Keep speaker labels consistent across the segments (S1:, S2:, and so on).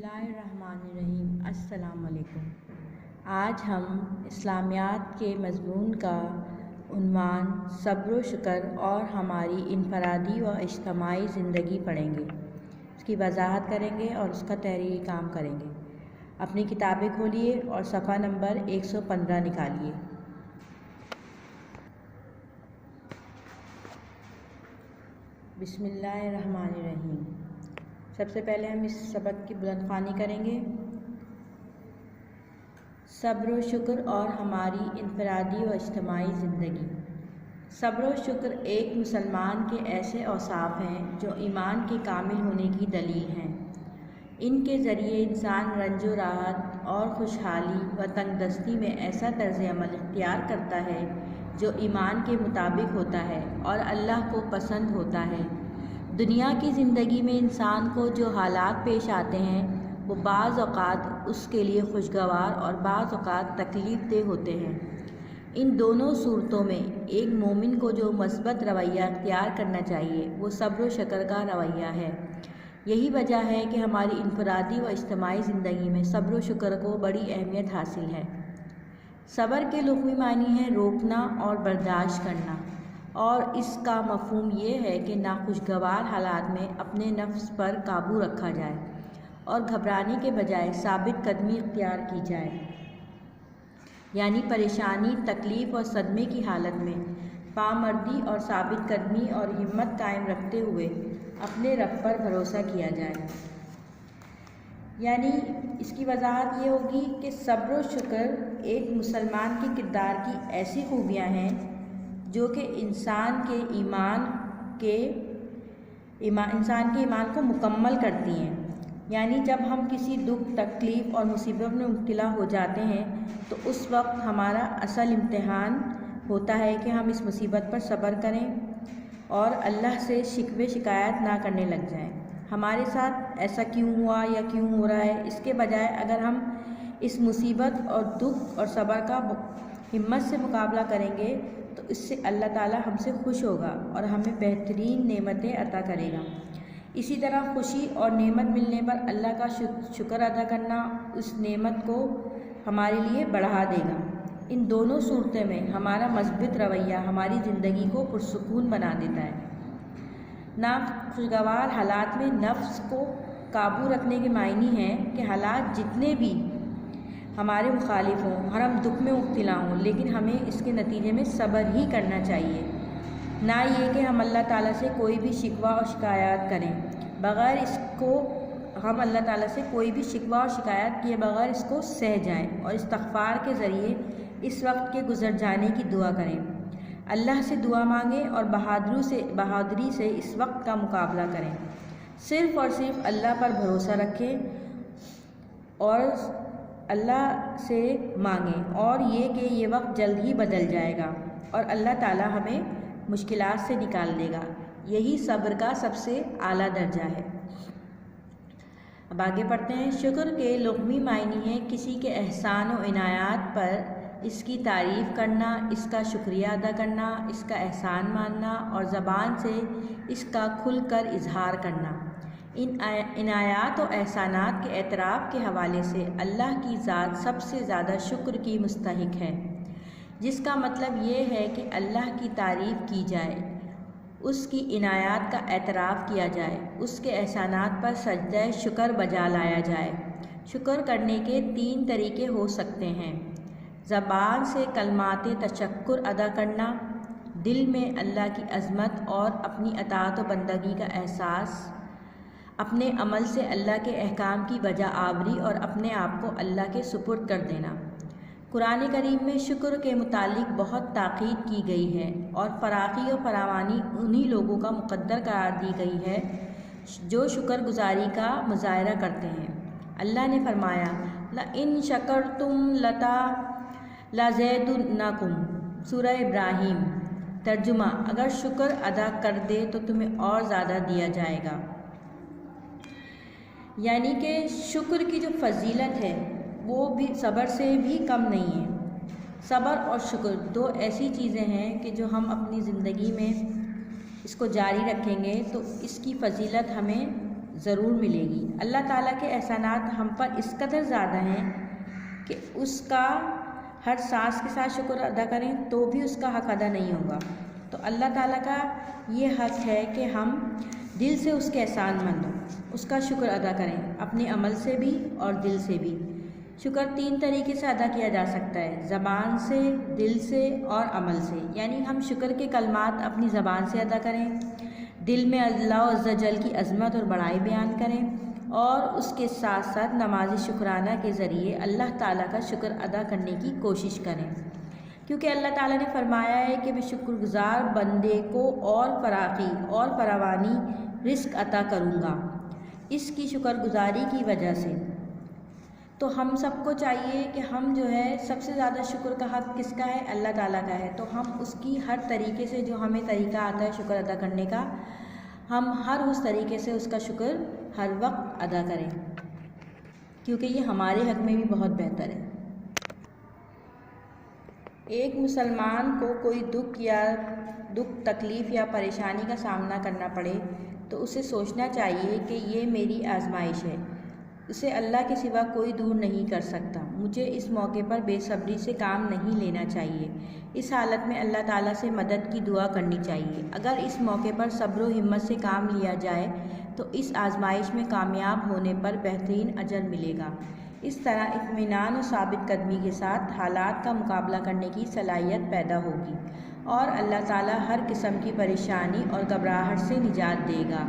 S1: बिस्मिल्लाहिर्रहमानिर्रहीम। अस्सलाम वालेकुम। आज हम इस्लामियात के मज़मून का उन्वान सब्र व शुक्र और हमारी इनफरादी व इज्तिमाई ज़िंदगी पढ़ेंगे, उसकी वजाहत करेंगे और उसका तहरीरी काम करेंगे। अपनी किताबें खोलिए और सफ़ा नंबर 115 निकालिए। बिस्मिल्लाहिर्रहमानिर्रहीम। सबसे पहले हम इस सबक की बुलंदख्वानी करेंगे। सब्र व शुक्र और हमारी इनफरादी व इज्तिमाई ज़िंदगी। सब्र व शुक्र एक मुसलमान के ऐसे औसाफ हैं जो ईमान के कामिल होने की दलील हैं। इनके ज़रिए इंसान रंजो राहत और खुशहाली व तंगदस्ती में ऐसा तर्ज़ अमल इख्तियार करता है जो ईमान के मुताबिक होता है और अल्लाह को पसंद होता है। दुनिया की ज़िंदगी में इंसान को जो हालात पेश आते हैं वो बाज़ औक़ात उसके लिए खुशगवार और बाज़ औक़ात तकलीफ़ देह होते हैं। इन दोनों सूरतों में एक मोमिन को जो मस्बत रवैया इख्तियार करना चाहिए वो सब्र व शुक्र का रवैया है। यही वजह है कि हमारी इनफरादी व इज्तिमाई ज़िंदगी में सब्र व शुक्र को बड़ी अहमियत हासिल है। सब्र के लुग़वी मानी है रोकना और बर्दाश्त करना, और इसका मफ़हूम ये है कि नाखुशगवार हालात में अपने नफ्स पर काबू रखा जाए और घबराने के बजाय साबित कदमी इख्तियार की जाए, यानी परेशानी, तकलीफ़ और सदमे की हालत में पामर्दी और साबित कदमी और हिम्मत कायम रखते हुए अपने रब पर भरोसा किया जाए। यानी इसकी वजाहत ये होगी कि सब्र व शुक्र एक मुसलमान के किरदार की ऐसी खूबियाँ हैं जो कि इंसान के ईमान को मुकम्मल करती हैं। यानी जब हम किसी दुख, तकलीफ़ और मुसीबत में मुब्तला हो जाते हैं तो उस वक्त हमारा असल इम्तिहान होता है कि हम इस मुसीबत पर सब्र करें और अल्लाह से शिकवे शिकायत ना करने लग जाएं। हमारे साथ ऐसा क्यों हुआ या क्यों हो रहा है, इसके बजाय अगर हम इस मुसीबत और दुख और सब्र का हिम्मत से मुकाबला करेंगे तो इससे अल्लाह ताला हमसे खुश होगा और हमें बेहतरीन नेमतें अता करेगा। इसी तरह खुशी और नेमत मिलने पर अल्लाह का शुक्र अदा करना उस नेमत को हमारे लिए बढ़ा देगा। इन दोनों सूरतें में हमारा मज़बूत रवैया हमारी ज़िंदगी को पुरसुकून बना देता है। नाखुशगवार हालात में नफ्स को काबू रखने के मायने हैं कि हालात जितने भी हमारे मुखालिफ हों, हर हम दुख में मुब्तला हों, लेकिन हमें इसके नतीजे में सब्र ही करना चाहिए, ना ये कि हम अल्लाह ताला से कोई भी शिकवा और शिकायत करें बग़ैर इसको हम अल्लाह ताला से कोई भी शिकवा और शिकायत किए बग़ैर इसको सह जाएं और इस्तग़फ़ार के ज़रिए इस वक्त के गुज़र जाने की दुआ करें। अल्लाह से दुआ मांगें और बहादुरी से इस वक्त का मुकाबला करें। सिर्फ़ और सिर्फ अल्लाह पर भरोसा रखें और अल्लाह से मांगें और ये कि ये वक्त जल्द ही बदल जाएगा और अल्लाह ताला हमें मुश्किलात से निकाल देगा। यही सब्र का सबसे आला दर्जा है। अब आगे पढ़ते हैं। शुक्र के लुग़वी मायने हैं किसी के एहसान व इनायात पर इसकी तारीफ़ करना, इसका शुक्रिया अदा करना, इसका एहसान मानना और ज़बान से इसका खुल कर इजहार करना। इन इनायात और एहसानात के एतराफ़ के हवाले से अल्लाह की ज़ात सबसे ज़्यादा शुक्र की मुस्तहिक है, जिसका मतलब ये है कि अल्लाह की तारीफ़ की जाए, उसकी इनायात का एतराफ़ किया जाए, उसके एहसानात पर सजदा शुक्र बजा लाया जाए। शुक्र करने के 3 तरीक़े हो सकते हैं। ज़बान से कलमाते तशक्कुर अदा करना, दिल में अल्लाह की अज़मत और अपनी अताअत व बंदगी का एहसास, अपने अमल से अल्लाह के अहकाम की वजह आवरी और अपने आप को अल्लाह के सुपुर्द कर देना। कुरान करीम में शुक्र के मुतालिक बहुत ताक़ीद की गई है और फ़राख़ी और फरावानी उन्हीं लोगों का मुक़द्दर करार दी गई है जो शुक्रगुज़ारी का मुज़ाहरा करते हैं। अल्लाह ने फरमाया, लइन शकरतुम लज़ीदन्नकुम, सूरह इब्राहीम। तर्जुमा, अगर शुक्र अदा कर दे तो तुम्हें और ज़्यादा दिया जाएगा। यानी कि शुक्र की जो फजीलत है वो भी सब्र से भी कम नहीं है। सब्र और शुक्र 2 ऐसी चीज़ें हैं कि जो हम अपनी ज़िंदगी में इसको जारी रखेंगे तो इसकी फजीलत हमें ज़रूर मिलेगी। अल्लाह ताला के एहसानात हम पर इस कदर ज़्यादा हैं कि उसका हर सांस के साथ शुक्र अदा करें तो भी उसका हक़ अदा नहीं होगा। तो अल्लाह ताला का ये हक़ है कि हम दिल से उसके एहसानमंद हों, उसका शुक्र अदा करें, अपने अमल से भी और दिल से भी। शुक्र 3 तरीके से अदा किया जा सकता है, ज़बान से, दिल से और अमल से। यानी हम शुक्र के कलमात अपनी ज़बान से अदा करें, दिल में अल्लाह अज़्ज़ा जल की अज़मत और बड़ाई बयान करें और उसके साथ साथ नमाज शुक्राना के ज़रिए अल्लाह ताला का शुक्र अदा करने की कोशिश करें, क्योंकि अल्लाह ताला ने फरमाया है कि मैं शुक्रगुज़ार बंदे को और फराखी और फरावानी रिस्क अता करूँगा इसकी शुक्रगुज़ारी की वजह से। तो हम सबको चाहिए कि हम जो है सबसे ज़्यादा शुक्र का हक़ किसका है? अल्लाह ताला का है। तो हम उसकी हर तरीके से जो हमें तरीका आता है शुक्र अदा करने का, हम हर उस तरीके से उसका शुक्र हर वक्त अदा करें, क्योंकि ये हमारे हक़ में भी बहुत बेहतर है। एक मुसलमान को कोई दुख तकलीफ़ या परेशानी का सामना करना पड़े तो उसे सोचना चाहिए कि ये मेरी आजमाइश है, उसे अल्लाह के सिवा कोई दूर नहीं कर सकता। मुझे इस मौके पर बेसब्री से काम नहीं लेना चाहिए। इस हालत में अल्लाह ताला से मदद की दुआ करनी चाहिए। अगर इस मौके पर सब्र व हिम्मत से काम लिया जाए तो इस आजमाइश में कामयाब होने पर बेहतरीन अजर मिलेगा। इस तरह इत्मीनान और साबित कदमी के साथ हालात का मुकाबला करने की सलाहियत पैदा होगी और अल्लाह ताला हर किस्म की परेशानी और घबराहट से निजात देगा।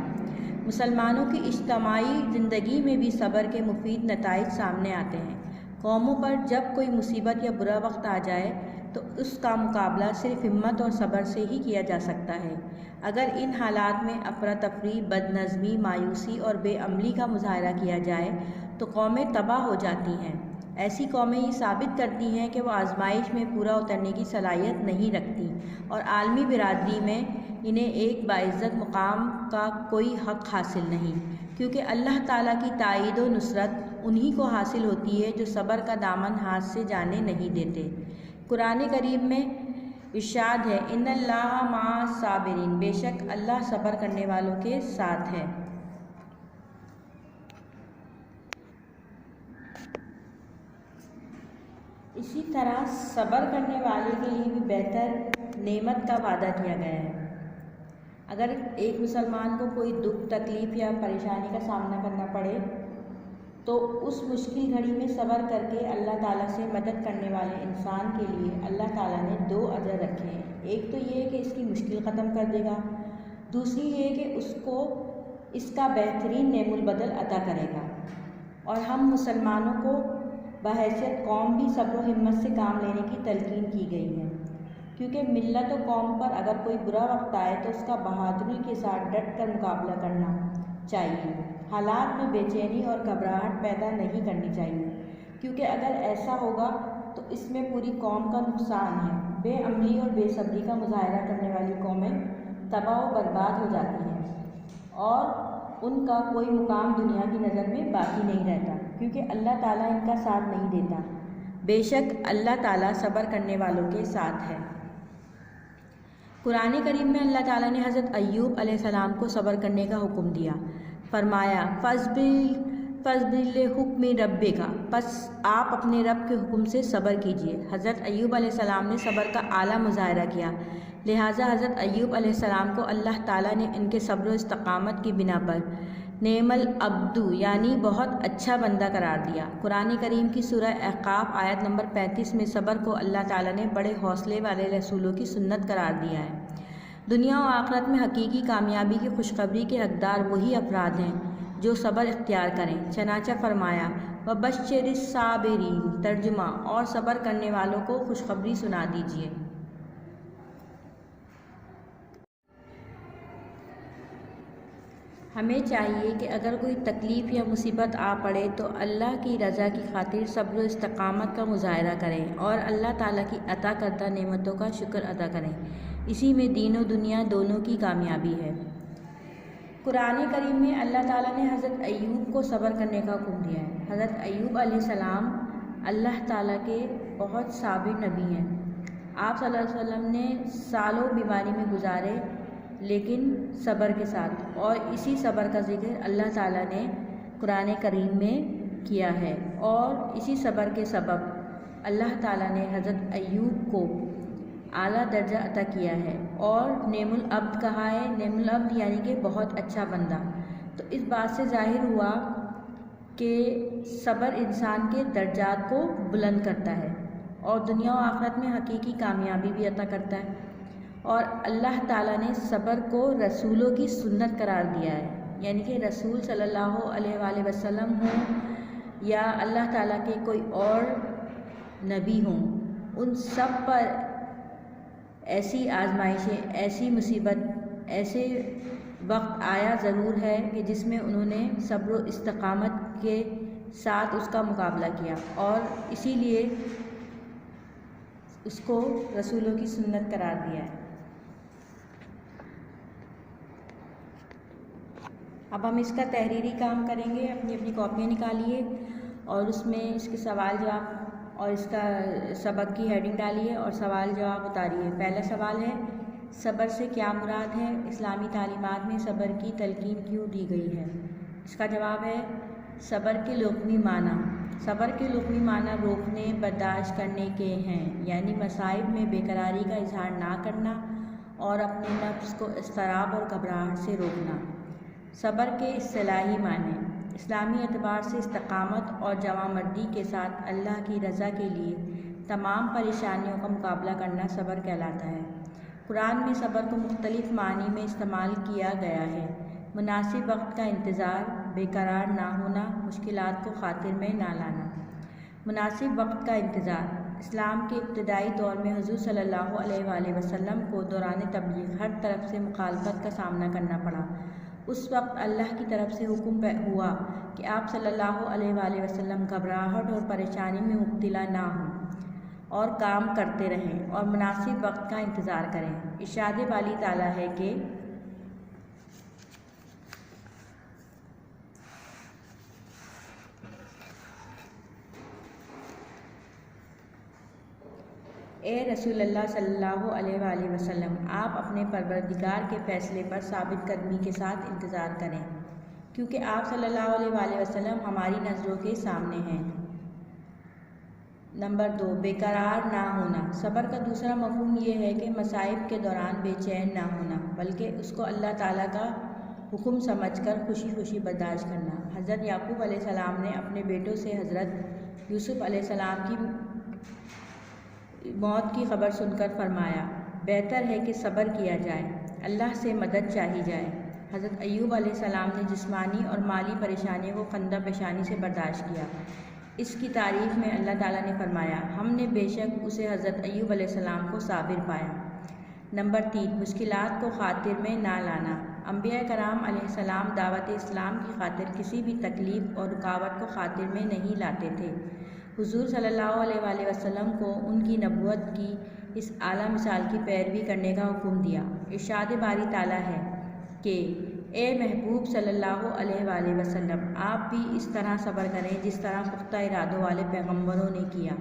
S1: मुसलमानों की इज्तिमाई ज़िंदगी में भी सब्र के मुफीद नताइज सामने आते हैं। कौमों पर जब कोई मुसीबत या बुरा वक्त आ जाए तो उसका मुकाबला सिर्फ हिम्मत और सब्र से ही किया जा सकता है। अगर इन हालात में अफरा तफरी, बदनज़मी, मायूसी और बेअमली का मुजाहरा किया जाए तो कौमें तबाह हो जाती हैं। ऐसी कौमें ये साबित करती हैं कि वह आजमाइश में पूरा उतरने की सलाहियत नहीं रखती और आलमी बिरादरी में इन्हें एक बाइज़्ज़त मुकाम का कोई हक़ हासिल नहीं, क्योंकि अल्लाह ताला की ताईद व नुसरत उन्हीं को हासिल होती है जो सब्र का दामन हाथ से जाने नहीं देते। कुरान करीम में इरशाद है, इन्नल्लाह मअ साबिरीन, बेशक अल्लाह सब्र करने वालों के साथ है। इसी तरह सब्र करने वाले के लिए भी बेहतर नेमत का वादा किया गया है। अगर एक मुसलमान को कोई दुख तकलीफ़ या परेशानी का सामना करना पड़े तो उस मुश्किल घड़ी में सब्र करके अल्लाह ताला से मदद करने वाले इंसान के लिए अल्लाह ताला ने 2 अजर रखे हैं। एक तो ये है कि इसकी मुश्किल ख़त्म कर देगा, दूसरी ये कि उसको इसका बेहतरीन नेमुल बदल अता करेगा। और हम मुसलमानों को बहैसियत कौम भी सब्र व हिम्मत से काम लेने की तलकीन की गई है, क्योंकि मिल्लत व कौम पर अगर कोई बुरा वक्त आए तो उसका बहादुरी के साथ डट कर मुकाबला करना चाहिए। हालात में बेचैनी और घबराहट पैदा नहीं करनी चाहिए, क्योंकि अगर ऐसा होगा तो इसमें पूरी कौम का नुकसान है। बेअमली और बेसब्री का मुजाहरा करने वाली कौमें तबाह व बर्बाद हो जाती हैं और उनका कोई मुकाम दुनिया की नज़र में बाकी नहीं रहता, क्योंकि अल्लाह ताला इनका साथ नहीं देता। बेशक अल्लाह ताला सब्र करने वालों के साथ है। कुरान करीम में अल्लाह ताला ने हज़रत अय्यूब अलैहिस्सलाम को सब्र करने का हुक्म दिया। फरमाया, फ़स्बिर हुक्म रब्बे का, बस आप अपने रब के हुक्म से सब्र कीजिए। हज़रत अय्यूब अलैहिस्सलाम ने सब्र का आला मुजाहरा किया, लिहाजा हज़रत अय्यूब अलैहिस्सलाम को अल्लाह ताला ने इनके सब्र व इस्तकामत की बिना पर नेमल अब्दू यानी बहुत अच्छा बंदा करार दिया। कुरान करीम की सूरह अहकाफ आयत नंबर 35 में सब्र को अल्लाह ताला ने बड़े हौसले वाले रसूलों की सुन्नत करार दिया है। दुनिया और आखिरत में हकीकी कामयाबी की खुशखबरी के हकदार वही अफराद हैं जो सब्र इख्तियार करें। चनाचा फरमाया, व बश्शिरिस साबिरीन, तर्जुमा, और सब्र करने वालों को खुशखबरी सुना दीजिए। हमें चाहिए कि अगर कोई तकलीफ़ या मुसीबत आ पड़े तो अल्लाह की रज़ा की खातिर सब्र व इस्तकामत का मुजाहरा करें और अल्लाह ताला की अता करदा नेमतों का शुक्र अदा करें। इसी में दीन और दुनिया दोनों की कामयाबी है। कुरान करीम में अल्लाह ताला ने हज़रत अय्यूब को सब्र करने का हुक्म दिया है। हज़रत अय्यूब अलैहिस्सलाम अल्लाह ताला के बहुत साबिर नबी हैं। आप सल्लल्लाहु अलैहि वसल्लम ने सालों बीमारी में गुजारे लेकिन सब्र के साथ। और इसी सब्र का ज़िक्र अल्लाह ताला ने कुरान करीम में किया है। और इसी सब्र के सबब अल्लाह ताला ने हज़रत अय्यूब को आला दर्जा अता किया है और नेमुल अब्द कहा है। नेमुल अब्द यानी कि बहुत अच्छा बंदा। तो इस बात से ज़ाहिर हुआ कि सब्र इंसान के दर्जात को बुलंद करता है और दुनिया और आखिरत में हकीकी कामयाबी भी अता करता है। और अल्लाह ताला ने सब्र को रसूलों की सुन्नत करार दिया है, यानी कि रसूल सल्लल्लाहु अलैहि वसल्लम हों या अल्लाह ताला के कोई और नबी हों, उन सब पर ऐसी आजमाइशें, ऐसी मुसीबत, ऐसे वक्त आया ज़रूर है कि जिसमें उन्होंने सब्र व इस्तकामत के साथ उसका मुकाबला किया और इसीलिए उसको रसूलों की सुन्नत करार दिया है। अब हम इसका तहरीरी काम करेंगे। अपनी अपनी कॉपियाँ निकालिए और उसमें इसके सवाल जवाब और इसका सबक की हेडिंग डालिए और सवाल जवाब उतारिए। पहला सवाल है, सब्र से क्या मुराद है? इस्लामी तालीमात में सब्र की तलकीन क्यों दी गई है? इसका जवाब है, सब्र के लुग़वी माना। सब्र के लुग़वी माना रोकने, बर्दाश्त करने के हैं, यानी मसाइब में बेकरारी का इजहार ना करना और अपने नफ्स को इज़्तिराब और घबराहट से रोकना। सब्र के इस्तिलाही माने, इस्लामी एतबार से इस्तकामत और जवामर्दी के साथ अल्लाह की रज़ा के लिए तमाम परेशानियों का मुकाबला करना सब्र कहलाता है। कुरान में सब्र को मुख्तलिफ़ मानी में इस्तेमाल किया गया है। मुनासिब वक्त का इंतज़ार, बेकरार ना होना, मुश्किलात को खातिर में ना लाना। मुनासिब वक्त का इंतज़ार, इस्लाम के इब्तदाई दौर में हुज़ूर सल्लल्लाहु अलैहि वसल्लम को दौरान तबलीग हर तरफ से मुखालफत का सामना करना पड़ा। उस वक्त अल्लाह की तरफ से हुक्म हुआ कि आप सल्लल्लाहु अलैहि वसल्लम घबराहट और परेशानी में मुब्तला ना हों और काम करते रहें और मुनासिब वक्त का इंतज़ार करें। इरशाद बारी ताला है कि ए रसूलल्लाह सल्लल्लाहु अलैहि वसल्लम, आप अपने परवरदिगार के फ़ैसले पर साबित कदमी के साथ इंतज़ार करें, क्योंकि आप सल्लल्लाहु अलैहि वसल्लम हमारी नज़रों के सामने हैं। नंबर 2, बेकरार ना होना। सब्र का दूसरा मफ़हूम ये है कि मसाइब के दौरान बेचैन ना होना, बल्कि उसको अल्लाह ताला का हुक्म समझकर खुशी खुशी बर्दाश्त करना। हज़रत याकूब अलैहिस्सलाम ने अपने बेटों से हज़रत यूसुफ़ अलैहिस्सलाम की मौत की ख़बर सुनकर फरमाया, बेहतर है कि सब्र किया जाए, अल्लाह से मदद चाही जाए। हज़रत अय्यूब अलैहिस्सलाम ने जिस्मानी और माली परेशानियों को खंदा पेशानी से बर्दाश्त किया। इसकी तारीफ़ में अल्लाह ताला ने फरमाया, हमने बेशक उसे हज़रत अय्यूब अलैहिस्सलाम को साबिर पाया। नंबर 3, मुश्किलात को खातिर में ना लाना। अंबिया कराम अलैहिस्सलाम दावत इस्लाम की खातिर किसी भी तकलीफ़ और रुकावट को खातिर में नहीं लाते थे। हुज़ूर सल्लल्लाहु अलैहि वसल्लम को उनकी नबुवत की इस आला मिसाल की पैरवी करने का हुक्म दिया। इरशाद बारी ताला है कि ए महबूब सल्लल्लाहु अलैहि वसल्लम, आप भी इस तरह सब्र करें जिस तरह पुख्ता इरादों वाले पैगम्बरों ने किया।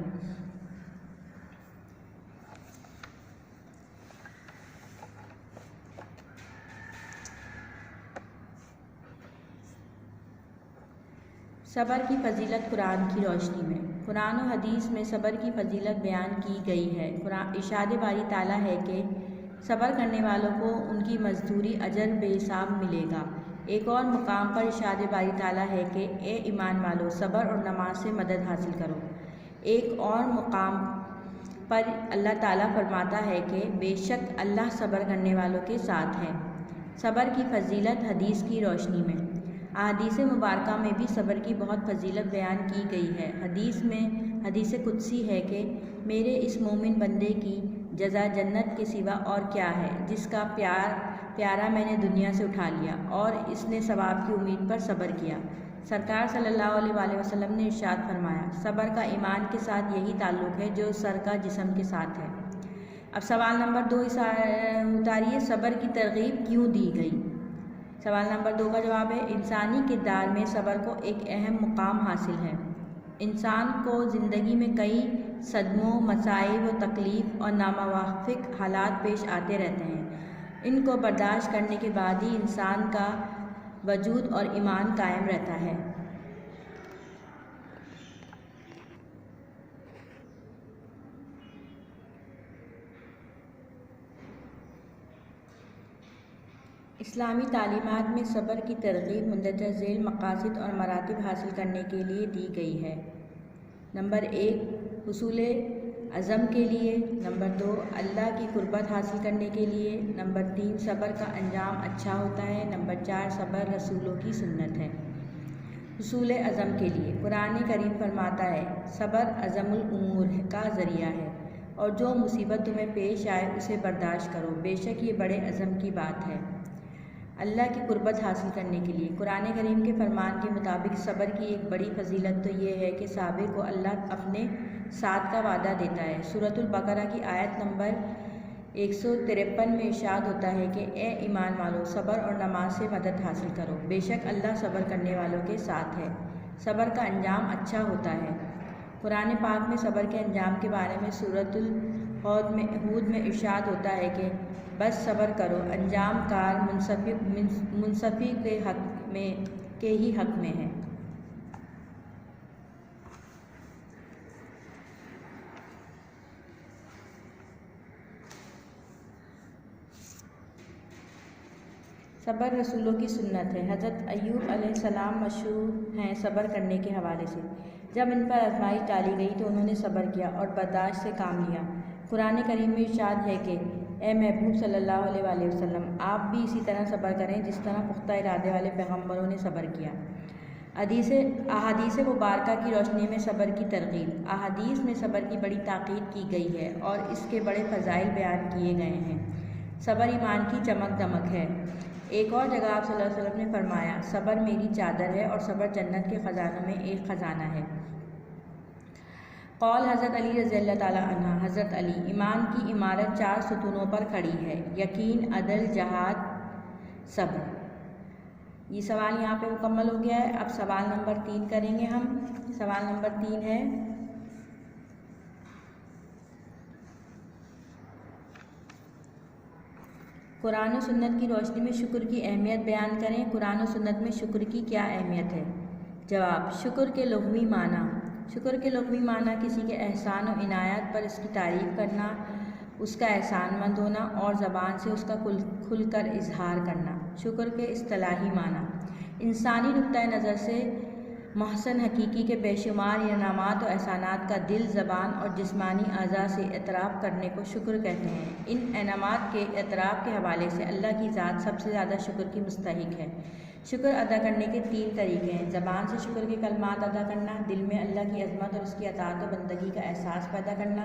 S1: सब्र की फ़जीलत कुरान की रोशनी में। कुरान और हदीस में सब्र की फ़जीलत बयान की गई है। इरशाद बारी ताला है कि सब्र करने वालों को उनकी मजदूरी अजर बेहिसाब मिलेगा। एक और मकाम पर इरशाद बारी ताला है कि ए ईमान वालो, सब्र और नमाज से मदद हासिल करो। एक और मकाम पर अल्लाह ताला फरमाता है कि बेशक अल्लाह सब्र करने वालों के साथ है। सब्र की फ़जीलत हदीस की रोशनी में। अहादीस मुबारका में भी सब्र की बहुत फजीलत बयान की गई है। हदीस में हदीस कुदसी है कि मेरे इस मोमिन बंदे की जज़ा जन्नत के सिवा और क्या है, जिसका प्यारा मैंने दुनिया से उठा लिया और इसने सवाब की उम्मीद पर सब्र किया। सरकार सल्लल्लाहु अलैहि वसल्लम ने इरशाद फरमाया, सब्र का ईमान के साथ यही ताल्लुक़ है जो सर का जिस्म के साथ है। अब सवाल नंबर 2 उतारिए, सब्र की तरगीब क्यों दी गई? सवाल नंबर 2 का जवाब है, इंसानी किरदार में सब्र को एक अहम मुकाम हासिल है। इंसान को ज़िंदगी में कई सदमों, मसाइब व तकलीफ़ और नामुवाफ़िक हालात पेश आते रहते हैं। इनको बर्दाश्त करने के बाद ही इंसान का वजूद और ईमान कायम रहता है। इस्लामी तालीमात में सब्र की तरगीब मुंदरजा झेल मकासद और मरातिब हासिल करने के लिए दी गई है। नंबर 1 हुसूल अज़म के लिए, नंबर 2 अल्लाह की कुर्बत हासिल करने के लिए, नंबर 3 सब्र का अंजाम अच्छा होता है, नंबर 4 सब्र रसूलों की सुन्नत है। हुसूल अज़म के लिए कुरान करीम फरमाता है सब्र अज़मुल उमूर का ज़रिया है और जो मुसीबत तुम्हें पेश आए उसे बर्दाश्त करो, बेशक ये बड़े अज़म की बात है। अल्लाह की कुर्बत हासिल करने के लिए कुरान करीम के फरमान के मुताबिक सब्र की एक बड़ी फजीलत तो ये है कि साबिर को अल्लाह अपने साथ का वादा देता है। सूरतुल बकरा की आयत नंबर 153 में इरशाद होता है कि ए ईमान वालों, सब्र और नमाज से मदद हासिल करो, बेशक अल्लाह सब्र करने वालों के साथ है। सब्र का अंजाम अच्छा होता है। कुरान पाक में सब्र के अंजाम के बारे में सूरतुल हूद में इरशाद होता है कि बस सब्र करो, अंजाम कार मुनसफ़ी के ही हक़ में है। सब्र रसूलों की सुन्नत है। हज़रत अय्यूब अलैहिस्सलाम मशहूर हैं सब्र करने के हवाले से। जब इन पर आजमाइश डाली गई तो उन्होंने सब्र किया और बर्दाश्त से काम लिया। कुरान करीम में इरशाद है कि ए महबूब सल्लल्लाहु अलैहि वसल्लम, आप भी इसी तरह सब्र करें जिस तरह पुख्ता इरादे वाले पैगम्बरों ने सब्र किया। अहादीस मुबारका की रोशनी में सब्र की तरगीब। अहादीस में सब्र की बड़ी ताकीद की गई है और इसके बड़े फ़ज़ाइल बयान किए गए हैं। सब्र ईमान की चमक दमक है। एक और जगह आप सल्लल्लाहु अलैहि वसल्लम ने फरमाया सब्र मेरी चादर है और सब्र जन्नत के ख़जानों में एक ख़जाना है। कौल हज़रत अली रज़ियल्लाहु ताला अन्हु, हज़रत अली, ईमान की इमारत 4 सुतूनों पर खड़ी है, यकीन, अदल, जहाद, सब्र। ये सवाल यहाँ पे मुकम्मल हो गया है। अब सवाल नंबर 3 करेंगे हम। सवाल नंबर 3 है कुरान और सुन्नत की रोशनी में शुक्र की अहमियत बयान करें। कुरान और सुन्नत में शुक्र की क्या अहमियत है? जवाब, शुक्र के लुग़वी माना। शुक्र के लुग़वी माना किसी के एहसान और इनायत पर इसकी तारीफ़ करना, उसका एहसानमंद होना और ज़बान से उसका खुलकर इजहार करना। शुक्र के इस्तिलाही माना इंसानी नुक्ता नज़र से महसन हकीकी के बेशुमार इनामात और एहसानात का दिल, ज़बान और जिस्मानी अज़ा से एतराफ़ करने को शुक्र कहते हैं। इन इनामात के एतराफ़ के हवाले से अल्लाह की ज़ात सबसे ज़्यादा शुक्र की मुस्तहिक है। शुक्र अदा करने के 3 तरीके हैं। ज़बान से शुक्र के कलमात अदा करना, दिल में अल्लाह की अज़मत और उसकी अताअत और बंदगी का एहसास पैदा करना,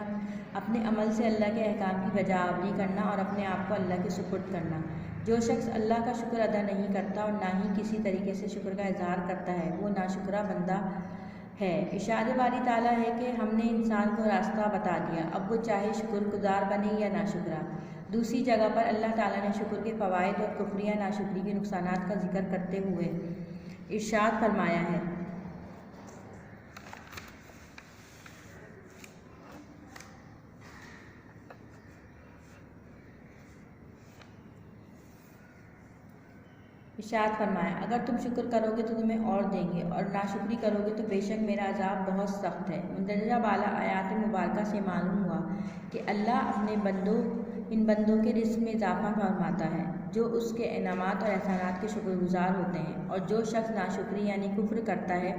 S1: अपने अमल से अल्लाह के अहकाम की बजावरी करना और अपने आप को अल्लाह के सुपुर्द करना। जो शख्स अल्लाह का शुक्र अदा नहीं करता और ना ही किसी तरीके से शुक्र का इज़हार करता है, वो नाशुक्रा बंदा है। इरशाद बारी ताला है कि हमने इंसान को रास्ता बता दिया, अब वो चाहे शुक्रगुज़ार बने या नाशुक्रा। दूसरी जगह पर अल्लाह ताला ने शुक्र के फ़वाइद और कुफ्र या नाशुक्री के नुकसानात का जिक्र करते हुए इरशाद फरमाया है, अगर तुम शुक्र करोगे तो तुम्हें और देंगे और नाशुक्री करोगे तो बेशक मेरा अज़ाब बहुत सख्त है। मुंदरजा बाला आयात मुबारका से मालूम हुआ कि अल्लाह अपने इन बंदों के रिज़्क़ में इजाफ़ा फरमाता है जो उसके इनामात और एहसानात के शुक्रगुज़ार होते हैं, और जो शख्स नाशुक्री यानी कुफ्र करता है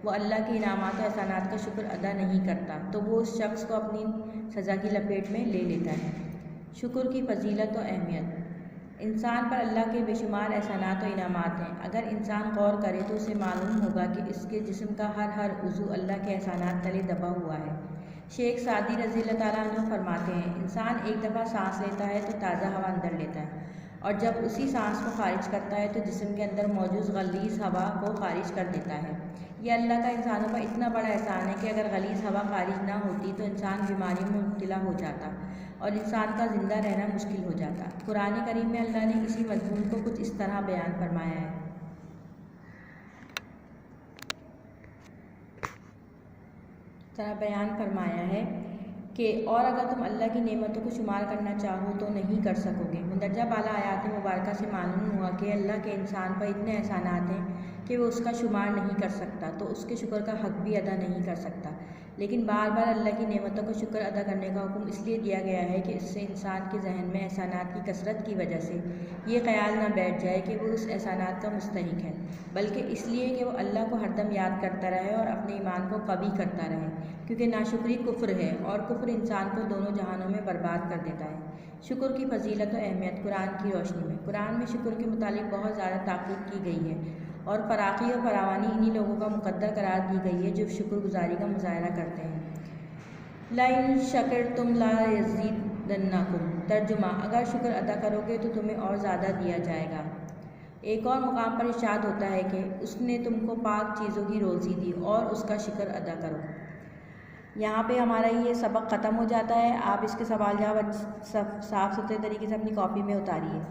S1: वो अल्लाह के इनामात और एहसानात का शुक्र अदा नहीं करता, तो वो उस शख्स को अपनी सज़ा की लपेट में ले लेता है। शुक्र की फजीलत और अहमियत। इंसान पर अल्लाह के बेशुमार एहसानात और इनामात हैं। अगर इंसान गौर करे तो उसे मालूम होगा कि इसके जिस्म का हर उज़ू अल्लाह के एहसानात तले दबा हुआ है। शेख सादी रज़ियल्लाहु ताला अन्हु फरमाते हैं, इंसान एक दफ़ा सांस लेता है तो ताज़ा हवा अंदर लेता है और जब उसी सांस को खारिज करता है तो जिस्म के अंदर मौजूद गलीज़ हवा को खारिज कर देता है। यह अल्लाह का इंसानों पर इतना बड़ा एहसान है कि अगर गलीज़ हवा खारिज ना होती तो इंसान बीमारियों में मुब्तला हो जाता और इंसान का ज़िंदा रहना मुश्किल हो जाता। कुरान करीम में अल्लाह ने इसी मज़मून को कुछ इस तरह बयान फरमाया है, कि और अगर तुम अल्लाह की नेमतों को शुमार करना चाहो तो नहीं कर सकोगे। मुंदरजा बाला आयात मुबारका से मालूम हुआ कि अल्लाह के इंसान पर इतने एहसानात हैं कि वो उसका शुमार नहीं कर सकता, तो उसके शुक्र का हक़ भी अदा नहीं कर सकता। लेकिन बार बार अल्लाह की नेमतों का शुक्र अदा करने का हुक्म इसलिए दिया गया है कि इससे इंसान के जहन में एहसानात की कसरत की वजह से ये ख्याल ना बैठ जाए कि वो उस एहसानात का मुस्तहिक है, बल्कि इसलिए कि वो अल्लाह को हरदम याद करता रहे और अपने ईमान को कवी करता रहे, क्योंकि नाशुक्री कुफ्र है और कुफ्र इंसान को दोनों जहानों में बर्बाद कर देता है। शुक्र की फजीलत और अहमियत कुरान की रोशनी में। कुरान में शुक्र के मुतालिक बहुत ज़्यादा ताकीद की गई है और फराखी और फरावानी इन्हीं लोगों का मुकद्दर करार दी गई है जो शुक्रगुजारी का मुजाहरा करते हैं। लाइन शकरतुम ला यज़ीदन्नकुम। तर्जुमा, अगर शुक्र अदा करोगे तो तुम्हें और ज़्यादा दिया जाएगा। एक और मुकाम पर इरशाद होता है कि उसने तुमको पाक चीज़ों की रोज़ी दी और उसका शुक्र अदा करो। यहाँ पे हमारा ये सबक ख़त्म हो जाता है। आप इसके सवाल जवाब साफ़ सुथरे तरीके से अपनी कॉपी में उतारिए।